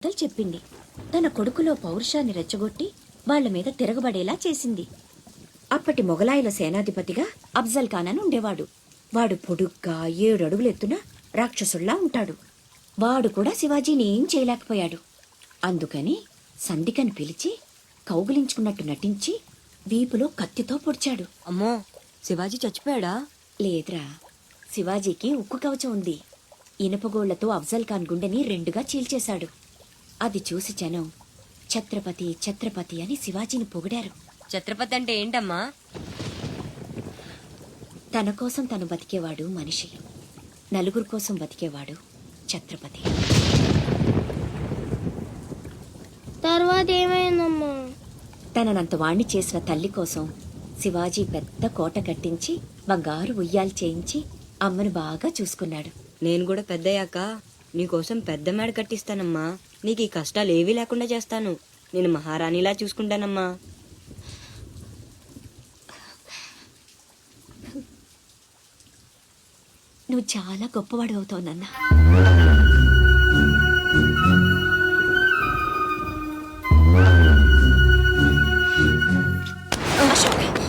కథలు చెప్పింది. తన కొడుకులో పౌరుషాన్ని రెచ్చగొట్టి వాళ్ల మీద తిరగబడేలా చేసింది. అప్పటి మొగలాయుల సేనాధిపతిగా అఫ్జల్ ఖాన్ అని ఉండేవాడు. వాడు పొడుగ్గా 7 అడుగులు ఎత్తున రాక్షసుల్లా ఉంటాడు. వాడు కూడా శివాజీని ఏం చేయలేకపోయాడు. అందుకని సంధికని పిలిచి కౌగిలించుకున్నట్టు నటించి వీపులో కత్తితో పొడిచాడు. అమ్మో, శివాజీ చచ్చిపోయాడా? లేదురా, శివాజీకి ఉక్కు కవచం ఉంది. ఇనుపగోళ్లతో అఫ్జల్ ఖాన్ గుండెని 2గా చీల్చేశాడు. అది చూసి జనం ఛత్రపతి ఛత్రపతి అని శివాజీని పొగిడారు. ఛత్రపతి అంటే ఏంటమ్మా? తన కోసం తను బతికేవాడు మనిషి, నలుగురు కోసం బతికేవాడు ఛత్రపతి. తర్వాత ఏమైందమ్మా? తననంత వాణ్ణి చేసిన తల్లి కోసం శివాజీ పెద్ద కోట కట్టించి బంగారు ఉయ్యాలు చేయించి అమ్మను బాగా చూసుకున్నాడు. నేను కూడా పెద్దయ్యాక నీకోసం పెద్ద మేడ కట్టిస్తానమ్మా. నీకు ఈ కష్టాలు ఏవీ లేకుండా చేస్తాను. నేను మహారాణిలా చూసుకుంటానమ్మా. నువ్వు చాలా గొప్పవాడు అవుతావు నాన్న.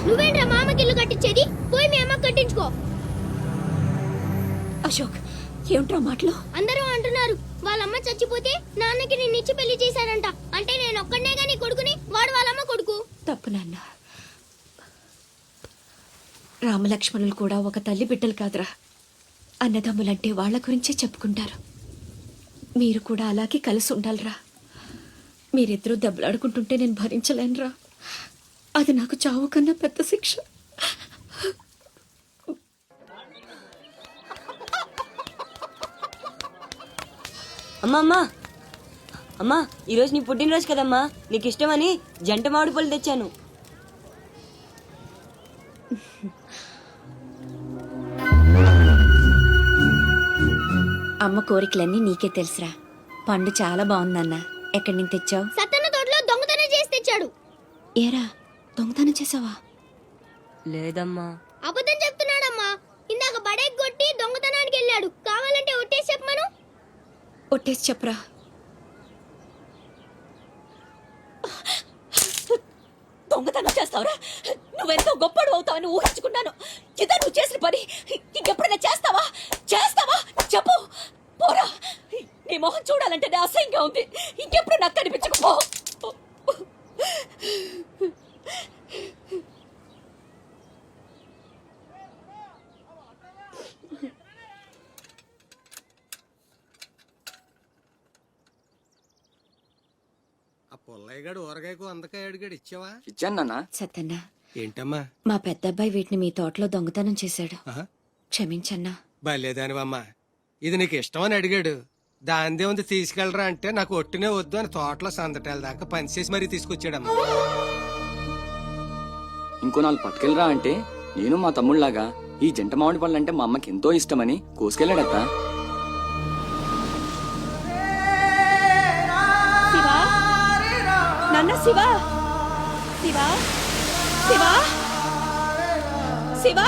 నువ్వేంట్రా మామకి ఇల్లు కట్టించేది? పోయి మీ అమ్మ కట్టించుకో. అశోక్, ఏమిట్రా మాటలు? అందరూ అంటున్నారు వాళ్ళమ్మ చచ్చిపోతే నాన్నకి నిన్నిచ్చి పెళ్లి చేశారంట. అంటే నేను ఒక్కడనే గాని కొడుకుని, వాడు వాళ్ళమ్మ కొడుకు. తప్పు నాన్న. రామలక్ష్మణులు కూడా ఒక తల్లి బిడ్డలు కాదురా. అన్నదమ్ములంటే వాళ్ళ గురించే చెప్పుకుంటారు. మీరు కూడా అలాగే కలిసి ఉండాలిరా. మీరిద్దరూ దెబ్బలాడుకుంటుంటే నేను భరించలేనురా. అది నాకు చావు కన్నా పెద్ద శిక్ష. అమ్మా అమ్మా అమ్మా, ఈరోజు నీ పుట్టినరోజు కదమ్మా. నీకు ఇష్టమని జంట మామిడి పళ్ళు తెచ్చాను. అమ్మ కోరికలన్నీ నీకే తెలుసురా. పండు చాలా బాగుందన్న. ఎక్కడి నుంచి తెచ్చావు? సత్తన్న తోటలో దొంగతనం చేసి తెచ్చాడు. ఏరా, దొంగతనం చేసావా? లేదమ్మా. అబద్ధం చెప్తున్నాడమ్మా. ఇందాక బడేకి కొట్టి దొంగతనానికి వెళ్ళాడు. కావాలంటే ఒట్టేసి చెప్పమను. ఒట్టేసి చెప్పరా. దొంగతనం చేస్తావురా? నువ్వెంతో గొప్పడు అవుతావని ఊహించుకున్నాను. ఇదా నువ్వు చేసిన పని? ఇంకెప్పుడైనా చేస్తావా? చెప్పు. పోరా, నీ మొహం చూడాలంటే అసహ్యంగా ఉంది. ఇంకెప్పుడు నాకు కనిపించకపో. పుల్లయ్యగాడు ఊరగాయకు అందకాయ అడిగాడు, ఇచ్చావా? ఇచ్చాను. సత్తన్నా, ఏంటమ్మా? మా పెద్దబ్బాయి వీటిని మీ తోటలో దొంగతనం చేశాడు. ఆహా, క్షమించన్నా. భలేదానివమ్మా. ఇది నీకు ఇష్టమని అడిగాడు. దాందే ఉంది తీసుకెళ్ళరా అంటే నాకు ఒట్టినే వద్దు అని తోటలో సందటాల దాకా పనిచేసి మరీ తీసుకొచ్చాడమ్మా. ఇంకో 4 పట్టుకెళ్ళరా అంటే నేను మా తమ్ముళ్లాగా ఈ జంట మామిడి పళ్ళు అంటే మా అమ్మకి ఎంతో ఇష్టమని కోసుకెళ్ళాడత్త. నాన్న, శివా, శివా, శివా, శివా,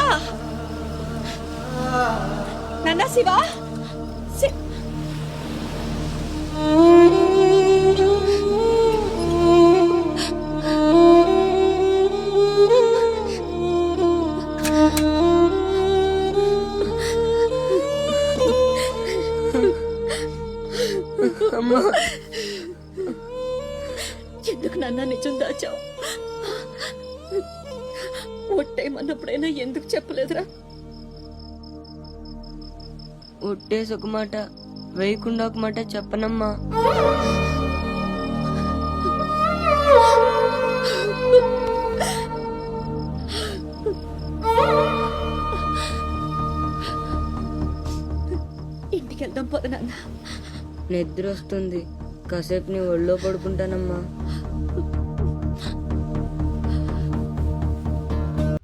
నాన్న, శివా, ఎందుకు నాన్న నిజం దాచావు? ఒట్టేయమన్నప్పుడైనా ఎందుకు చెప్పలేదురా? ఒట్టేసి ఒక మాట, వేయకుండా ఒక మాట చెప్పనమ్మా. ఇంటికి వెళ్దాం పోదు నాన్న. నిద్ర వస్తుంది. కాసేపు నీ ఒళ్ళో పడుకుంటానమ్మా.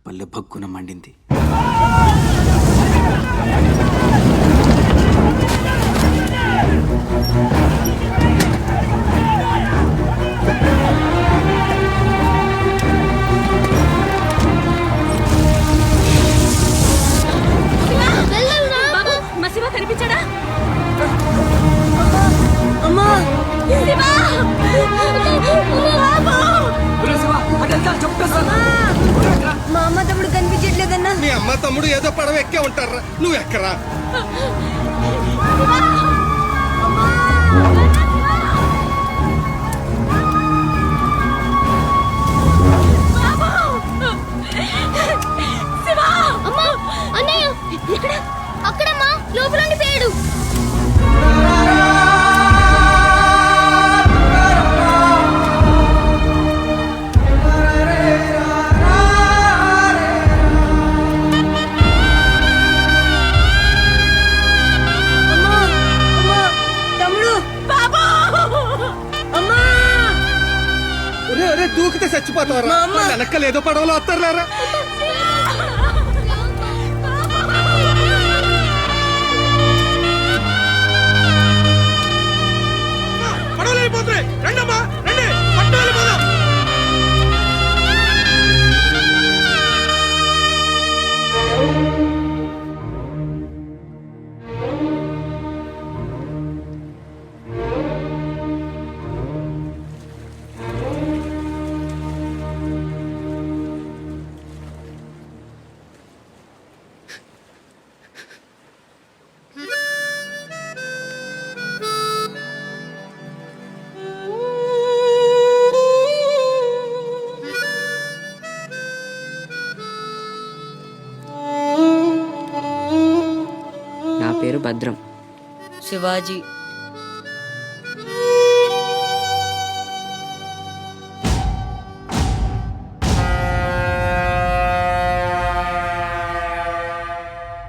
పల్లె భక్కున మండింది. బాబు, మా శివ కనిపించాడా? అమ్మా, శివ! తమ్ముడు ఏదో పడవ ఎక్కే ఉంటారా, నువ్వు ఎక్కరా. అమ్మా అన్నయ్య ఎక్కడ? అక్కడమ్మా, లోపల ఉండిపోయాడు. దూకితే చచ్చిపోతారా, వెనక్కలు ఏదో పడవలో వస్తారులేరా. పడవలు వెళ్ళిపోతున్నాయి, రండమ్మా రండి, పట్టు వెళ్ళిపోదాం. నా పేరు భద్రం. శివాజీ.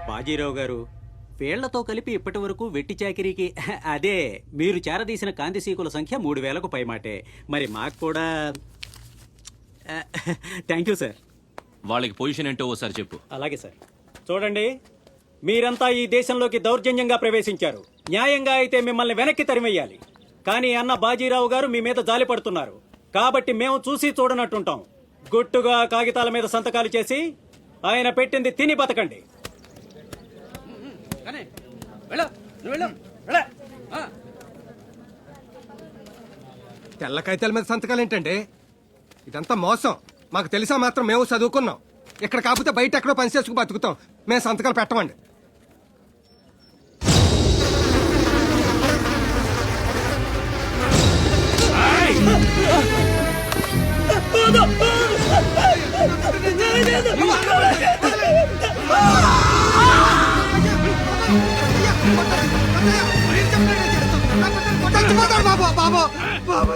బాజీరావు గారు, పేళ్లతో కలిపి ఇప్పటి వరకు వెట్టి చాకిరీకి అదే మీరు చేరదీసిన కాంతిసీకుల సంఖ్య 3000కు పైమాటే. మరి మాకు కూడా థ్యాంక్ యూ సార్. వాళ్ళకి పొజిషన్ ఏంటో ఓసారి చెప్పు. అలాగే సార్. చూడండి, మీరంతా ఈ దేశంలోకి దౌర్జన్యంగా ప్రవేశించారు. న్యాయంగా అయితే మిమ్మల్ని వెనక్కి తరిమెయ్యాలి. కానీ అన్న బాజీరావు గారు మీ మీద జాలి పడుతున్నారు. కాబట్టి మేము చూసి చూడనట్టుంటాం. గుట్టుగా కాగితాల మీద సంతకాలు చేసి ఆయన పెట్టింది తిని బతకండి. తెల్ల కాగితాల మీద సంతకాలు ఏంటండి? ఇదంతా మోసం. మాకు తెలిసా మాత్రం మేము చదువుకున్నాం. ఇక్కడ కాకపోతే బయట ఎక్కడో పని చేసుకు బతుకుతాం. మేము సంతకాలు పెట్టమండి.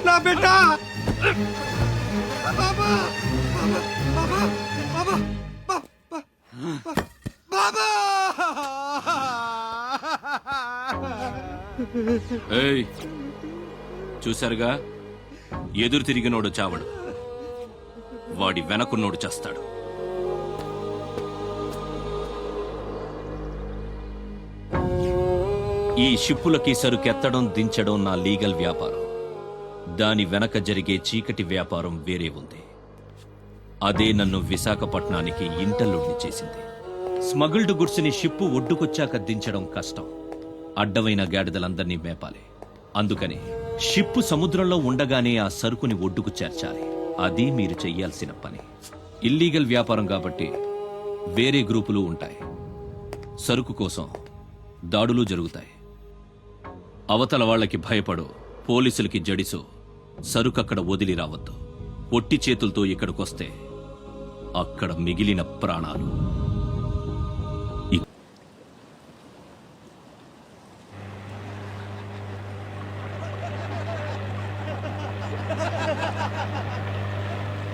నా బిడ్డ ఏయ్, చూశారుగా, ఎదురు తిరిగినోడు చావడు, వాడి వెనకున్నోడు చేస్తాడు. ఈ షిప్పులకి సరుకెత్తడం దించడం నా లీగల్ వ్యాపారం. దాని వెనక జరిగే చీకటి వ్యాపారం వేరే ఉంది. అదే నన్ను విశాఖపట్నానికి ఇంటర్లుడిని చేసింది. స్మగుల్డ్ గుడ్స్ ని షిప్పు ఒడ్డుకొచ్చాక దించడం కష్టం. అడ్డమైన గాడిదలందర్నీ మేపాలి. అందుకని షిప్పు సముద్రంలో ఉండగానే ఆ సరుకుని ఒడ్డుకు చేర్చాలి. అది మీరు చెయ్యాల్సిన పని. ఇల్లీగల్ వ్యాపారం కాబట్టి వేరే గ్రూపులు ఉంటాయి. సరుకు కోసం దాడులు జరుగుతాయి. అవతల వాళ్ళకి భయపడు, పోలీసులకి జడిసు సరుకక్కడ వదిలి రావద్దు. ఒట్టి చేతులతో ఇక్కడికొస్తే అక్కడ మిగిలిన ప్రాణాలు.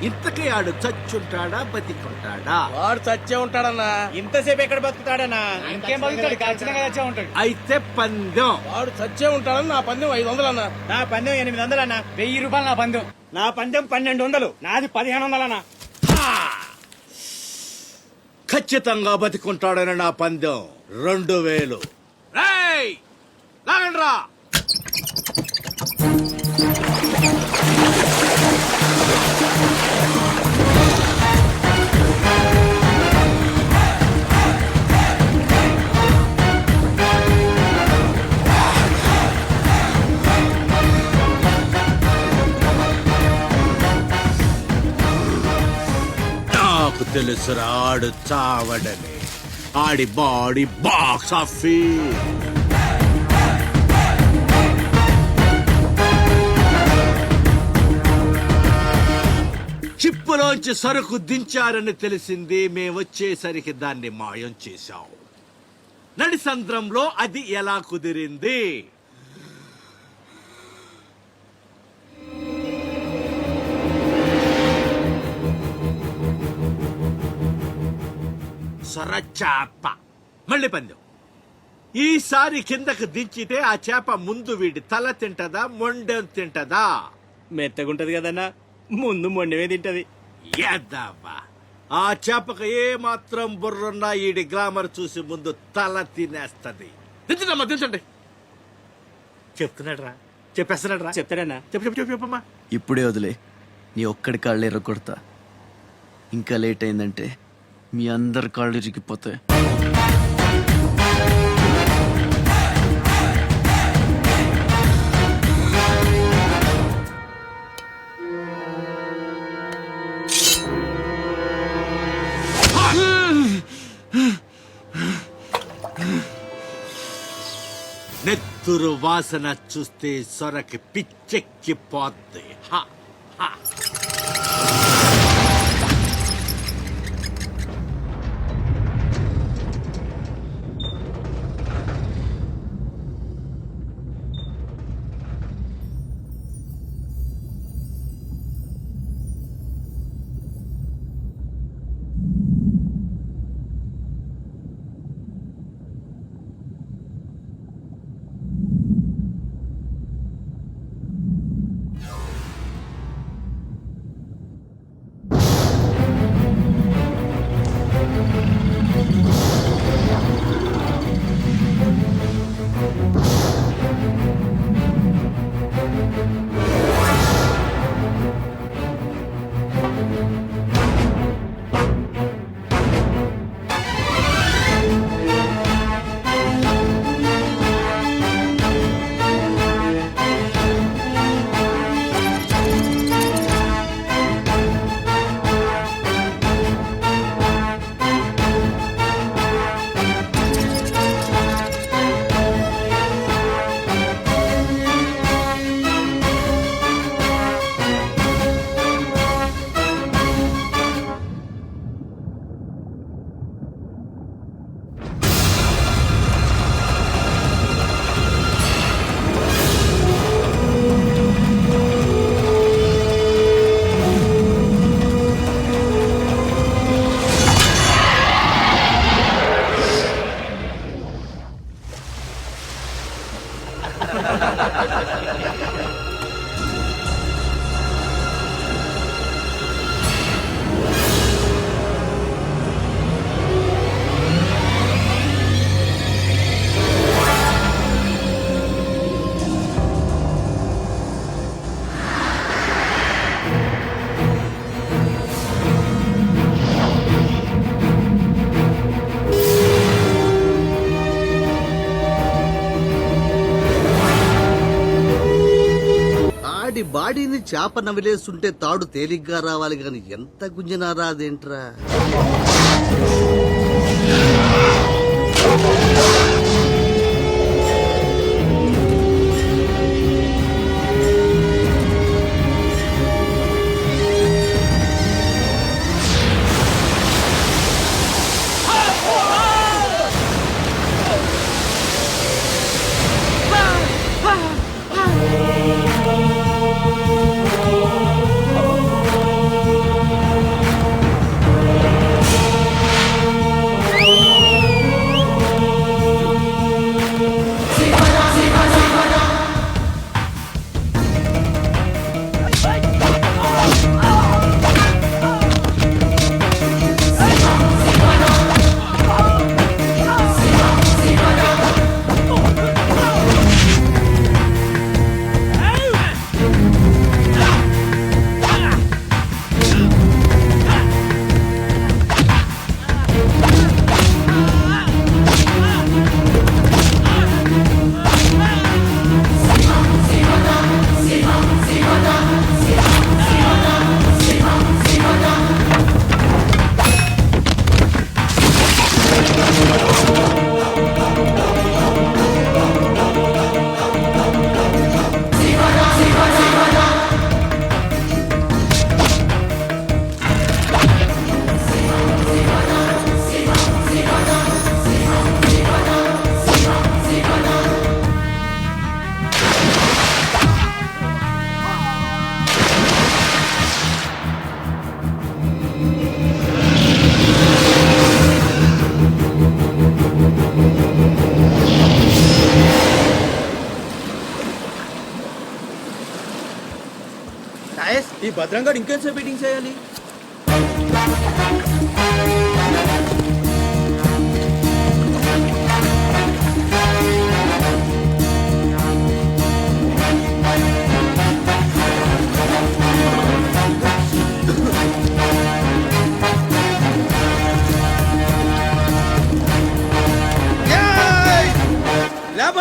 ఇంతకీ ఆడు చచ్చుంటాడా బతికుంటాడా? వాడు చచ్చే ఉంటాడన్నా. ఇంతసేపు ఎక్కడ బతుకుతాడన్నా? ఇంకేం బతుకుతాడు? ఖచ్చితంగా చచ్చే ఉంటాడు. అయితే పందెం. వాడు చచ్చే ఉంటాడని నా పందెం 500 అన్నా. నా పందెం 800 అన్నా. 1000 రూపాయలు నా పందెం. నా పందెం 1200. నాది 1500 అన్నా. ఖచ్చితంగా బతికుంటాడని నా పందెం 2000. లాగండ్రా. నాకు తెలుసురా ఆడు చావడని. ఆడి బాడీ బాక్స్ ఆఫీస్. చిప్పులోంచి సరుకు దించారని తెలిసింది. మేమొచ్చేసరికి దాన్ని మాయం చేశాం. నడిసంద్రంలో అది ఎలా కుదిరింది? సొరచాప. మళ్ళీ పందెం. ఈసారి కిందకు దించితే ఆ చేప ముందు వీడి తల తింటదా, మొండెం తింటదా? మెత్తగుంటది కదన్నా, ముందు మొండమే తింటది. యాదవ్వా, ఆ చేపకు ఏ మాత్రం బుర్రున్నా ఈడి గ్లామర్ చూసి ముందు తల తినేస్తది. దించండమ్మా, దించండి. చెప్తున్నాడు రా, చెప్పేస్తున్నాడు రా. చెప్తాడన్నా. చెప్పమ్మా. ఇప్పుడే వదిలే, నీ ఒక్కడి కాళ్ళు ఎర్రగొడతా. ఇంకా లేట్ అయిందంటే మీ అందరి కాళ్ళు ఇరిగిపోతాయి. నెత్తురు వాసన చూస్తే సొరకి పిచ్చెక్కిపోద్ది. హా, హా. బాడీని చేప నవిలేస్తుంటే తాడు తేలిగ్గా రావాలి గాని ఎంత గుంజినా రాదేంట్రా. ఈ భద్రంగా ఇంకేం బీటింగ్ చేయాలి